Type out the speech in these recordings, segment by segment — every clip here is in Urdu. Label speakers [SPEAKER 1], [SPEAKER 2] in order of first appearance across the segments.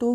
[SPEAKER 1] 2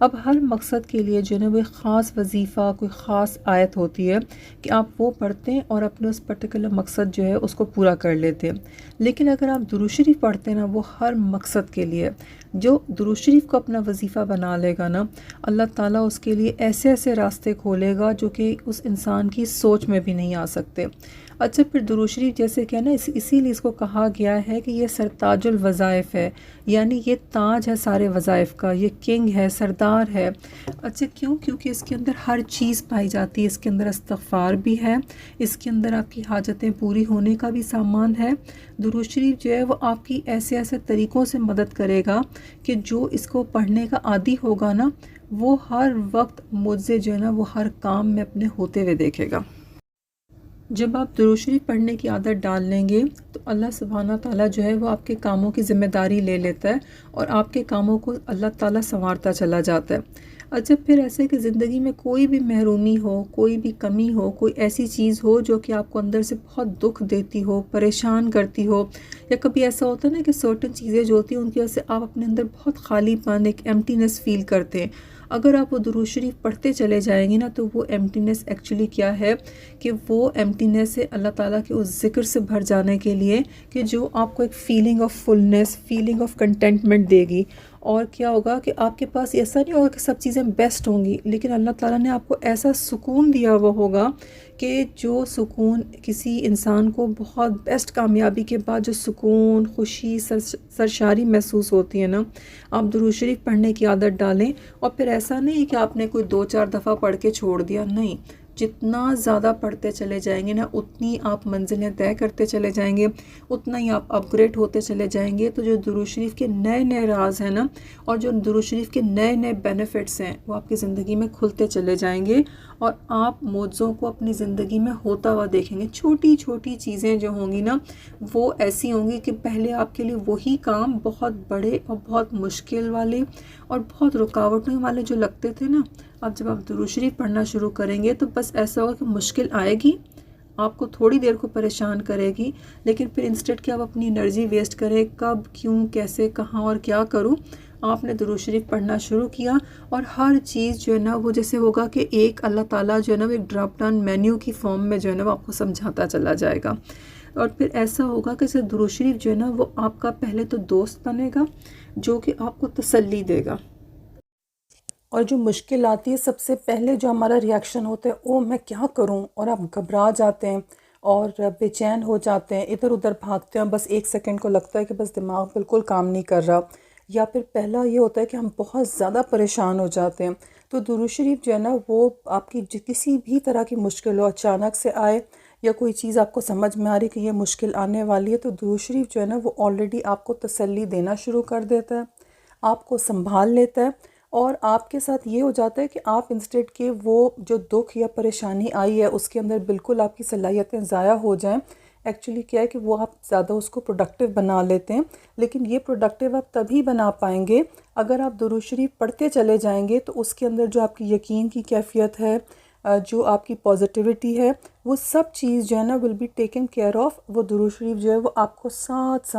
[SPEAKER 1] اب ہر مقصد کے لیے جو ہے نا وہ ایک خاص وظیفہ، کوئی خاص آیت ہوتی ہے کہ آپ وہ پڑھتے ہیں اور اپنے اس پرٹیکولر مقصد جو ہے اس کو پورا کر لیتے ہیں۔ لیکن اگر آپ درود شریف پڑھتے ہیں نا، وہ ہر مقصد کے لیے، جو درود شریف کو اپنا وظیفہ بنا لے گا نا، اللہ تعالیٰ اس کے لیے ایسے ایسے راستے کھولے گا جو کہ اس انسان کی سوچ میں بھی نہیں آ سکتے۔ اچھا، پھر درود شریف جیسے کہ نا اسی لیے اس کو کہا گیا ہے کہ یہ سرتاج الوظائف ہے، یعنی یہ تاج ہے سارے وظائف کا، یہ کنگ ہے، سردار ہے۔ اچھا کیوں؟ کیونکہ اس کے اندر ہر چیز پائی جاتی ہے، اس کے اندر استغفار بھی ہے، اس کے اندر آپ کی حاجتیں پوری ہونے کا بھی سامان ہے۔ درود شریف جو ہے وہ آپ کی ایسے ایسے طریقوں سے مدد کرے گا کہ جو اس کو پڑھنے کا عادی ہوگا نا، وہ ہر وقت مجھ جو ہے نا وہ ہر کام میں اپنے ہوتے ہوئے دیکھے گا۔ جب آپ درود شریف پڑھنے کی عادت ڈال لیں گے تو اللہ سبحانہ تعالیٰ جو ہے وہ آپ کے کاموں کی ذمہ داری لے لیتا ہے اور آپ کے کاموں کو اللہ تعالیٰ سنوارتا چلا جاتا ہے۔ اچھا، پھر ایسے کہ زندگی میں کوئی بھی محرومی ہو، کوئی بھی کمی ہو، کوئی ایسی چیز ہو جو کہ آپ کو اندر سے بہت دکھ دیتی ہو، پریشان کرتی ہو، یا کبھی ایسا ہوتا ہے نا کہ سرٹن چیزیں جو ہوتی ہیں ان کی وجہ سے آپ اپنے اندر بہت خالی پن، ایک ایمٹینس فیل کرتے ہیں، اگر آپ وہ درود شریف پڑھتے چلے جائیں گے نا تو وہ ایمٹینس ایکچولی کیا ہے کہ وہ ایمٹینس سے اللہ تعالیٰ کے اس ذکر سے بھر جانے کے لیے کہ جو آپ کو ایک feeling of fullness, feeling of contentment دے گی۔ اور کیا ہوگا کہ آپ کے پاس ایسا نہیں ہوگا کہ سب چیزیں بیسٹ ہوں گی، لیکن اللہ تعالیٰ نے آپ کو ایسا سکون دیا ہوا ہوگا کہ جو سکون کسی انسان کو بہت بیسٹ کامیابی کے بعد جو سکون، خوشی، سرشاری محسوس ہوتی ہے نا، آپ درود شریف پڑھنے کی عادت ڈالیں۔ اور پھر ایسا نہیں کہ آپ نے کوئی 2-4 دفعہ پڑھ کے چھوڑ دیا، نہیں، جتنا زیادہ پڑھتے چلے جائیں گے نا اتنی آپ منزلیں طے کرتے چلے جائیں گے، اتنا ہی آپ اپ گریڈ ہوتے چلے جائیں گے۔ تو جو درود شریف کے نئے نئے راز ہیں نا، اور جو درود شریف کے نئے نئے بینیفٹس ہیں، وہ آپ کی زندگی میں کھلتے چلے جائیں گے اور آپ معجزوں کو اپنی زندگی میں ہوتا ہوا دیکھیں گے۔ چھوٹی چھوٹی چیزیں جو ہوں گی نا وہ ایسی ہوں گی کہ پہلے آپ کے لیے وہی کام بہت بڑے اور بہت مشکل والے اور بہت رکاوٹوں والے جو لگتے تھے نا، اب جب آپ درود شریف پڑھنا شروع کریں گے تو بس ایسا ہوگا کہ مشکل آئے گی، آپ کو تھوڑی دیر کو پریشان کرے گی، لیکن پھر انسٹیڈ کہ آپ اپنی انرجی ویسٹ کریں کب، کیوں، کیسے، کہاں اور کیا کروں، آپ نے درود شریف پڑھنا شروع کیا اور ہر چیز جو ہے نا وہ جیسے ہوگا کہ ایک اللہ تعالیٰ جو ہے نا وہ ایک ڈراپ ڈاؤن مینیو کی فارم میں جو ہے نا وہ آپ کو سمجھاتا چلا جائے گا۔ اور پھر ایسا ہوگا کہ جیسے درود شریف جو ہے نا وہ آپ کا پہلے تو دوست بنے گا جو کہ آپ کو تسلی دے گا۔ اور جو مشکل آتی ہے سب سے پہلے جو ہمارا ریاکشن ہوتا ہے او میں کیا کروں، اور آپ گھبرا جاتے ہیں اور بے چین ہو جاتے ہیں، ادھر ادھر بھاگتے ہیں، بس ایک سیکنڈ کو لگتا ہے کہ بس دماغ بالکل کام نہیں کر رہا، یا پھر پہلا یہ ہوتا ہے کہ ہم بہت زیادہ پریشان ہو جاتے ہیں۔ تو درود شریف جو ہے نا وہ آپ کی کسی بھی طرح کی مشکل ہو، اچانک سے آئے یا کوئی چیز آپ کو سمجھ میں آ رہی کہ یہ مشکل آنے والی ہے، تو درود شریف جو ہے نا وہ آلریڈی آپ کو تسلی دینا شروع کر دیتا ہے، آپ کو سنبھال لیتا ہے، اور آپ کے ساتھ یہ ہو جاتا ہے کہ آپ انسٹیڈ کہ وہ جو دکھ یا پریشانی آئی ہے اس کے اندر بالکل آپ کی صلاحیتیں ضائع ہو جائیں، ایکچولی کیا ہے کہ وہ آپ زیادہ اس کو پروڈکٹیو بنا لیتے ہیں، لیکن یہ پروڈکٹیو آپ تبھی بنا پائیں گے اگر آپ درود شریف پڑھتے چلے جائیں گے، تو اس کے اندر جو آپ کی یقین کی کیفیت ہے، جو آپ کی پازیٹیوٹی ہے، وہ سب چیز جو ہے نا will be taken care of. وہ درود شریف جو ہے وہ آپ کو ساتھ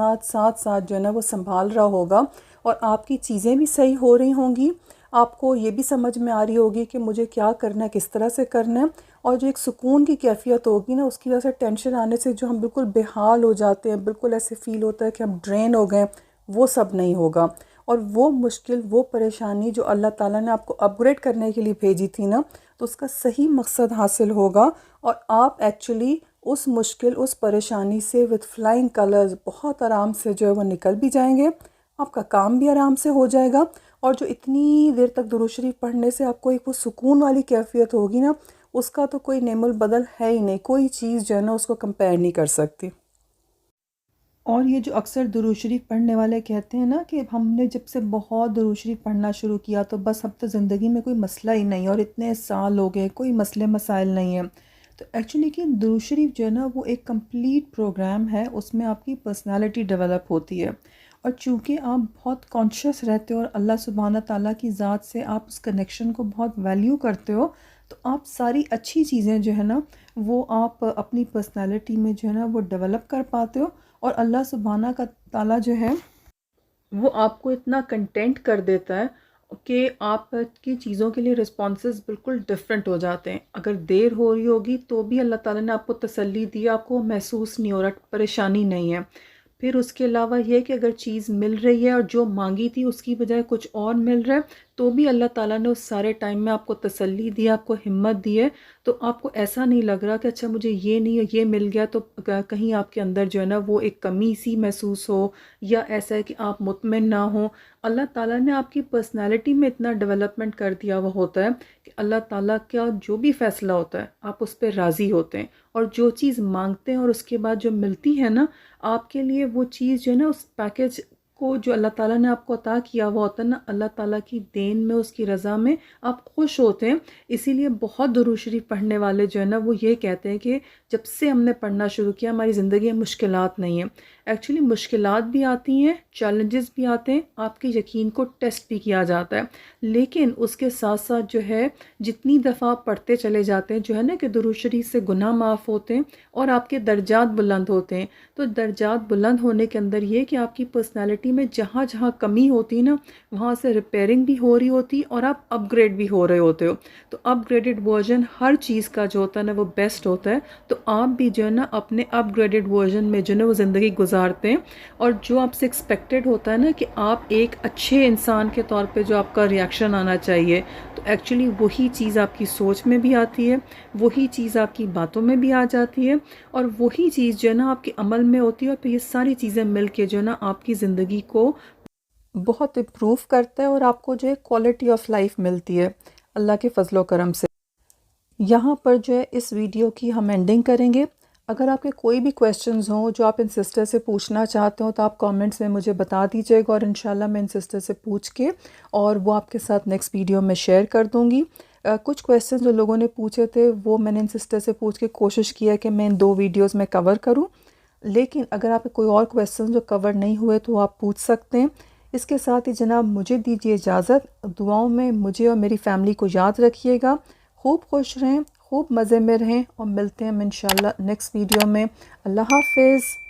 [SPEAKER 1] جو ہے نا وہ سنبھال رہا ہوگا، اور آپ کی چیزیں بھی صحیح ہو رہی ہوں گی، آپ کو یہ بھی سمجھ میں آ رہی ہوگی کہ مجھے کیا کرنا ہے، کس طرح سے کرنا ہے، اور جو ایک سکون کی کیفیت ہوگی نا، اس کی وجہ سے ٹینشن آنے سے جو ہم بالکل بے حال ہو جاتے ہیں، بالکل ایسے فیل ہوتا ہے کہ ہم ڈرین ہو گئے، وہ سب نہیں ہوگا، اور وہ مشکل، وہ پریشانی جو اللہ تعالیٰ نے آپ کو اپ گریڈ کرنے کے لیے بھیجی تھی نا، تو اس کا صحیح مقصد حاصل ہوگا، اور آپ ایکچولی اس مشکل، اس پریشانی سے وتھ فلائنگ کلرز بہت آرام سے جو ہے وہ نکل بھی جائیں گے، آپ کا کام بھی آرام سے ہو جائے گا، اور جو اتنی دیر تک درود شریف پڑھنے سے آپ کو ایک وہ سکون والی کیفیت ہوگی نا، اس کا تو کوئی نعم البدل ہے ہی نہیں، کوئی چیز جو ہے نا اس کو کمپیئر نہیں کر سکتی۔ اور یہ جو اکثر درود شریف پڑھنے والے کہتے ہیں نا کہ ہم نے جب سے بہت درود شریف پڑھنا شروع کیا تو بس اب تو زندگی میں کوئی مسئلہ ہی نہیں، اور اتنے سال ہو گئے کوئی مسئلے مسائل نہیں ہیں، تو ایکچولی کہ درود شریف جو ہے نا وہ ایک کمپلیٹ پروگرام ہے، اس میں آپ کی پرسنالٹی ڈیولپ ہوتی ہے، اور چونکہ آپ بہت کانشیس رہتے ہو اور اللہ سبحانہ تعالیٰ کی ذات سے آپ اس کنیکشن کو بہت ویلیو کرتے ہو، تو آپ ساری اچھی چیزیں جو ہے نا وہ آپ اپنی پرسنالٹی میں جو ہے نا وہ ڈیولپ کر پاتے ہو، اور اللہ سبحانہ کا تعالیٰ جو ہے وہ آپ کو اتنا کنٹینٹ کر دیتا ہے، کہ آپ کی چیزوں کے لیے رسپانسز بالکل ڈفرینٹ ہو جاتے ہیں. اگر دیر ہو رہی ہوگی تو بھی اللہ تعالیٰ نے آپ کو تسلی دی، آپ کو محسوس نہیں ہو رہا، پریشانی نہیں ہے. پھر اس کے علاوہ یہ کہ اگر چیز مل رہی ہے اور جو مانگی تھی اس کی بجائے کچھ اور مل رہا ہے تو بھی اللہ تعالیٰ نے اس سارے ٹائم میں آپ کو تسلی دی، آپ کو ہمت دی ہے. تو آپ کو ایسا نہیں لگ رہا کہ اچھا مجھے یہ نہیں ہے، یہ مل گیا تو کہیں آپ کے اندر جو ہے نا وہ ایک کمی سی محسوس ہو، یا ایسا ہے کہ آپ مطمئن نہ ہوں. اللہ تعالیٰ نے آپ کی پرسنالٹی میں اتنا ڈیولپمنٹ کر دیا ہوا ہوتا ہے کہ اللہ تعالیٰ کا جو بھی فیصلہ ہوتا ہے آپ اس پہ راضی ہوتے ہیں، اور جو چیز مانگتے ہیں اور اس کے بعد جو ملتی ہے نا آپ کے لیے وہ چیز جو ہے نا اس پیکیج کو جو اللہ تعالیٰ نے آپ کو عطا کیا ہوا ہوتا ہے نا، اللہ تعالیٰ کی دین میں، اس کی رضا میں آپ خوش ہوتے ہیں. اسی لیے بہت درود شریف پڑھنے والے جو ہے نا وہ یہ کہتے ہیں کہ جب سے ہم نے پڑھنا شروع کیا ہماری زندگی میں مشکلات نہیں ہیں. ایکچولی مشکلات بھی آتی ہیں، چیلنجز بھی آتے ہیں، آپ کے یقین کو ٹیسٹ بھی کیا جاتا ہے، لیکن اس کے ساتھ ساتھ جو ہے جتنی دفعہ آپ پڑھتے چلے جاتے ہیں جو ہے نا کہ درود شریف سے گناہ معاف ہوتے ہیں اور آپ کے درجات بلند ہوتے ہیں. تو درجات بلند ہونے کے اندر یہ کہ آپ کی پرسنالٹی میں جہاں جہاں کمی ہوتی نا وہاں سے ریپیئرنگ بھی ہو رہی ہوتی اور آپ اپ گریڈ بھی ہو رہے ہوتے ہو. تو اپ گریڈڈ ورژن ہر چیز کا جو ہوتا ہے نا وہ بیسٹ ہوتا ہے. تو آپ بھی جو ہے نا اپنے اپ گریڈڈ ورژن میں جو ہے نا وہ زندگی گزارتے ہیں، اور جو آپ سے ایکسپیکٹڈ ہوتا ہے نا کہ آپ ایک اچھے انسان کے طور پہ جو آپ کا ریاکشن آنا چاہیے، تو ایکچولی وہی چیز آپ کی سوچ میں بھی آتی ہے، وہی چیز آپ کی باتوں میں بھی آ جاتی ہے، اور وہی چیز جو ہے نا آپ کے عمل میں ہوتی ہے. اور پھر یہ ساری چیزیں مل کے جو ہے نا آپ کی زندگی کو بہت امپروو کرتا ہے اور آپ کو جو ہے کوالٹی آف لائف ملتی ہے اللہ کے فضل و کرم سے. یہاں پر جو ہے اس ویڈیو کی ہم اینڈنگ کریں گے. اگر آپ کے کوئی بھی کویسچنز ہوں جو آپ ان سسٹر سے پوچھنا چاہتے ہو تو آپ کامنٹس میں مجھے بتا دیجیے گا، اور انشاءاللہ میں ان سسٹر سے پوچھ کے اور وہ آپ کے ساتھ نیکسٹ ویڈیو میں شیئر کر دوں گی. کچھ کویسچن جو لوگوں نے پوچھے تھے وہ میں نے ان سسٹر سے پوچھ کے کوشش کیا کہ میں ان 2 ویڈیوز میں کور کروں، لیکن اگر آپ کے کوئی اور کویسچن جو کور نہیں ہوئے تو آپ پوچھ سکتے ہیں. اس کے ساتھ ہی جناب مجھے دیجیے اجازت. دعاؤں میں مجھے اور میری فیملی کو یاد رکھیے گا. خوب خوش رہیں، خوب مزے میں رہیں، اور ملتے ہیں ہم انشاءاللہ نیکسٹ ویڈیو میں. اللہ حافظ.